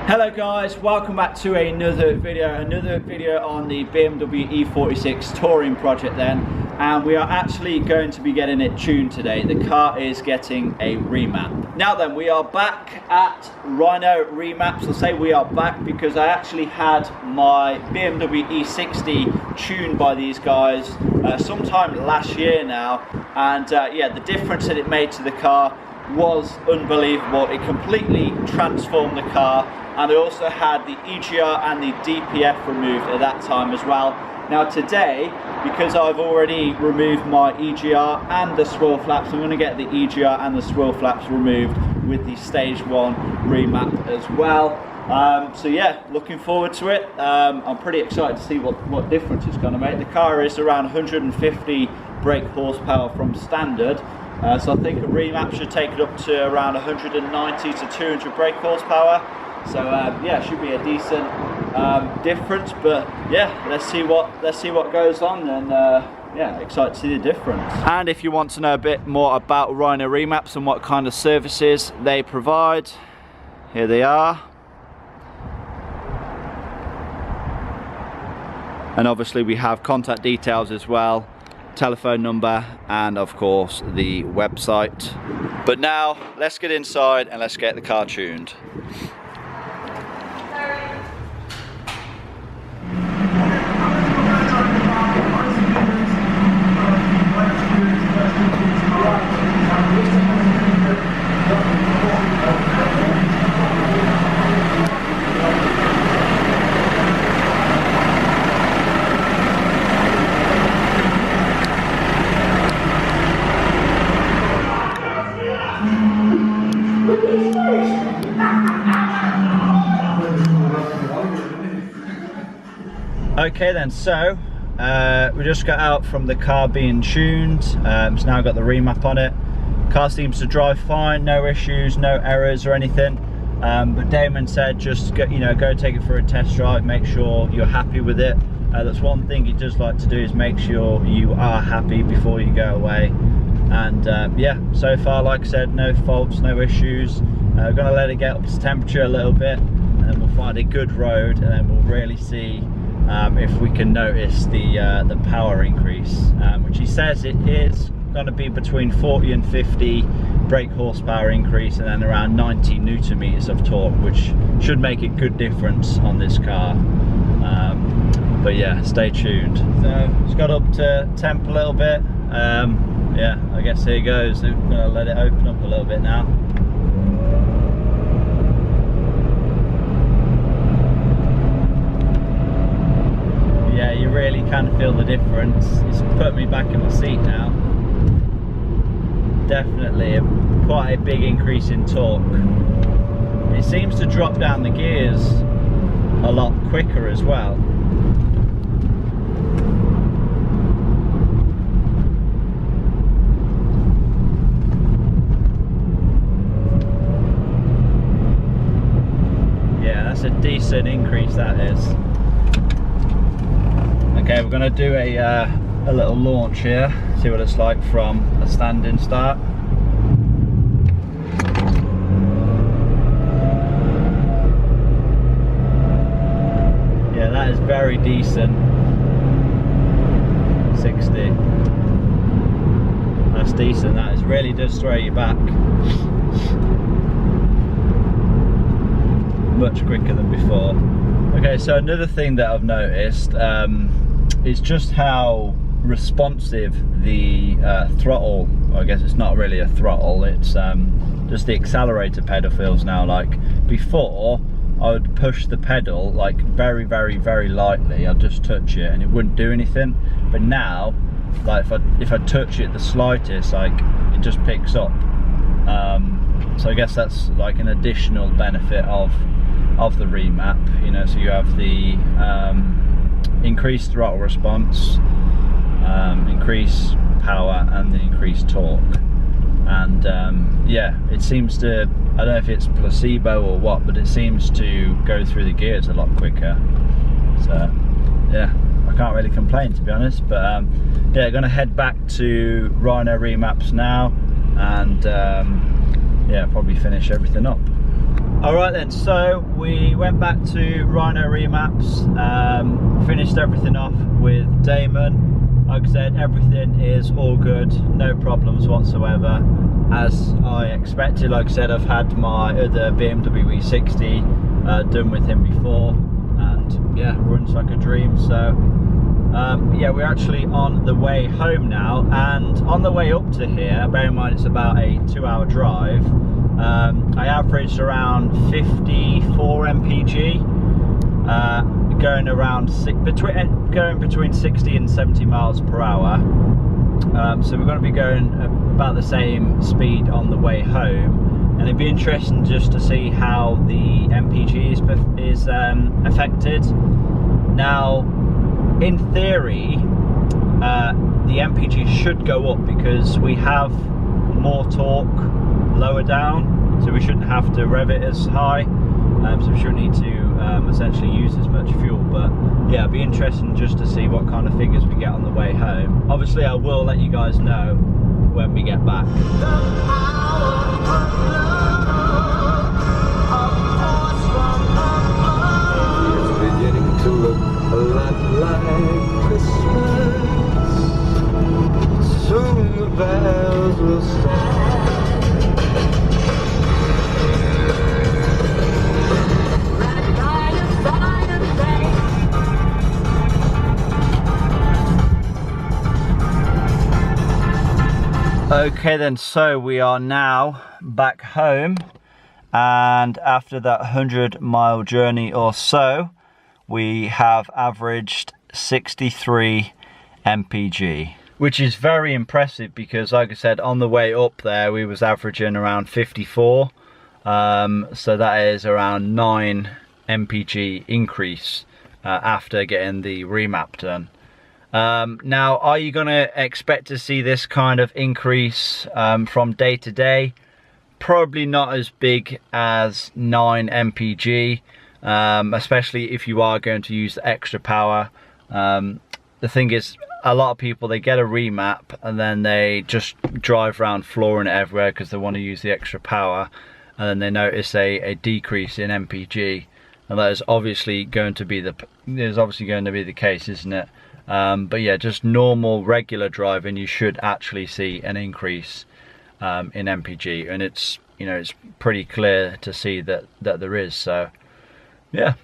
Hello guys, welcome back to another video on the BMW E46 touring project then, and we are actually going to be getting it tuned today. The car is getting a remap. Now then, we are back at Rhino Remaps. I'll say we are back because I actually had my BMW E60 tuned by these guys sometime last year now, and yeah, the difference that it made to the car was unbelievable. It completely transformed the car, and I also had the EGR and the DPF removed at that time as well. Now today, because I've already removed my EGR and the swirl flaps, I'm going to get the EGR and the swirl flaps removed with the stage 1 remap as well. So yeah, looking forward to it. I'm pretty excited to see what difference it's going to make. The car is around 150 brake horsepower from standard. So I think a remap should take it up to around 190 to 200 brake horsepower. So yeah, should be a decent difference. But yeah, let's see what goes on, and yeah, excited to see the difference. And if you want to know a bit more about Rhino Remaps and what kind of services they provide, here they are. And obviously we have contact details as well, telephone number, and of course the website. But now let's get inside and let's get the car tuned. Okay then, so we just got out from the car being tuned. It's now got the remap on it. Car seems to drive fine, no issues, no errors or anything. But Damon said just go take it for a test drive, make sure you're happy with it. That's one thing he does like to do, is make sure you are happy before you go away. And yeah, so far, like I said, no faults, no issues. We're gonna let it get up to temperature a little bit, and then we'll find a good road, and then we'll really see if we can notice the power increase, which he says it is going to be between 40 and 50 brake horsepower increase, and then around 90 Newton meters of torque, which should make a good difference on this car. But yeah, stay tuned. So it's got up to temp a little bit. Yeah, I guess here goes. I'm going to let it open up a little bit now. Yeah, you really can feel the difference. It's put me back in my seat now. Definitely quite a big increase in torque. It seems to drop down the gears a lot quicker as well. Yeah, that's a decent increase, that is. Okay, we're going to do a little launch here, see what it's like from a standing start. Yeah, that is very decent. 60. That's decent. That is really does throw you back. Much quicker than before. Okay, so another thing that I've noticed is just how responsive the throttle, I guess it's not really a throttle, it's just the accelerator pedal feels now. Like before, I would push the pedal like very lightly. I'd just touch it and it wouldn't do anything. But now, like if I touch it the slightest, like it just picks up. So I guess that's like an additional benefit of the remap, so you have the increased throttle response, increased power, and the increased torque. And yeah, it seems to, I don't know if it's placebo or what, but it seems to go through the gears a lot quicker. So yeah, I can't really complain, to be honest. But yeah, gonna head back to Rhino Remaps now, and yeah, probably finish everything up. Alright then, so we went back to Rhino Remaps, finished everything off with Damon. Like I said, everything is all good, no problems whatsoever, as I expected. Like I said, I've had my other BMW E46 done with him before, and yeah, runs like a dream. So yeah, we're actually on the way home now, and on the way up to here, bear in mind it's about a 2-hour drive, I averaged around 54 mpg, going around going between 60 and 70 miles per hour. So we're going to be going about the same speed on the way home, and it'd be interesting just to see how the mpg is affected. Now, in theory, the mpg should go up because we have more torque lower down, so we shouldn't have to rev it as high, so we shouldn't need to essentially use as much fuel. But yeah, it'd be interesting just to see what kind of figures we get on the way home. Obviously I will let you guys know when we get back. It's beginning to look a lot like Christmas. Soon the bells will start. Okay then, so we are now back home, and after that 100-mile journey or so, we have averaged 63 mpg, which is very impressive because, like I said, on the way up there we was averaging around 54, so that is around 9 mpg increase after getting the remap done. Now, are you going to expect to see this kind of increase from day to day? Probably not as big as 9 mpg, especially if you are going to use the extra power. The thing is, a lot of people, they get a remap and then they just drive around flooring it everywhere because they want to use the extra power, and then they notice a decrease in mpg, and that is obviously going to be the case, isn't it? But yeah, just normal regular driving, you should actually see an increase in mpg, and it's, you know, it's pretty clear to see that there is. So yeah,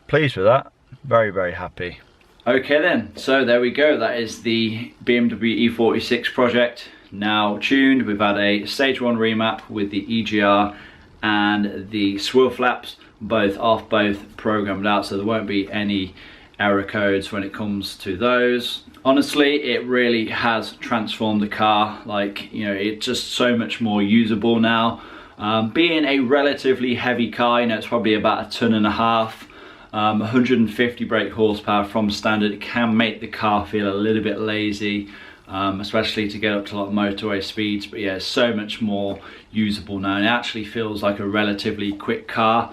pleased with that, very, very happy. Okay then, so there we go, that is the BMW E46 project now tuned. We've had a stage 1 remap with the EGR and the swivel flaps both off, both programmed out, so there won't be any error codes when it comes to those. Honestly, it really has transformed the car. Like, you know, it's just so much more usable now. Being a relatively heavy car, you know, it's probably about 1.5 tons, 150 brake horsepower from standard, it can make the car feel a little bit lazy, especially to get up to like motorway speeds. But yeah, it's so much more usable now, and it actually feels like a relatively quick car.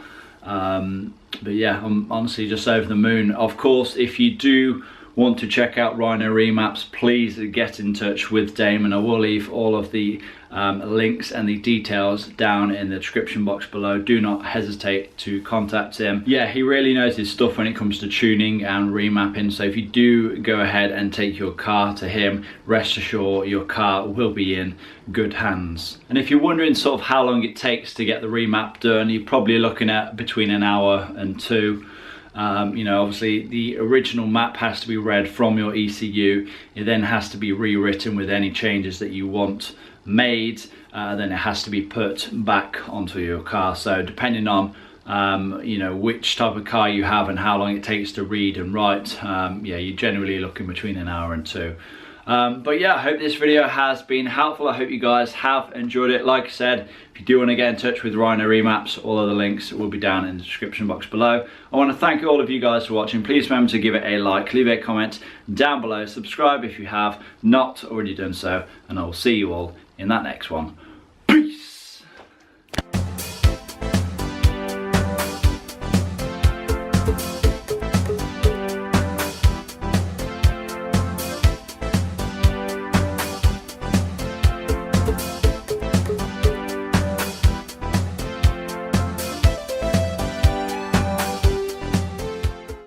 But yeah, I'm honestly just over the moon. Of course, if you do want to check out Rhino Remaps, please get in touch with Damon. I will leave all of the links and the details down in the description box below. Do not hesitate to contact him. Yeah, he really knows his stuff when it comes to tuning and remapping, so if you do go ahead and take your car to him, rest assured your car will be in good hands. And if you're wondering sort of how long it takes to get the remap done, you're probably looking at between 1 hour and 2. You know, obviously the original map has to be read from your ECU. It then has to be rewritten with any changes that you want made. Then it has to be put back onto your car. So depending on you know, which type of car you have and how long it takes to read and write, yeah, you're generally looking between 1 hour and 2. But yeah, I hope this video has been helpful. I hope you guys have enjoyed it. Like I said, if you do want to get in touch with Rhino Remaps, all of the links will be down in the description box below. I want to thank all of you guys for watching. Please remember to give it a like, leave a comment down below, subscribe if you have not already done so, and I will see you all in that next one.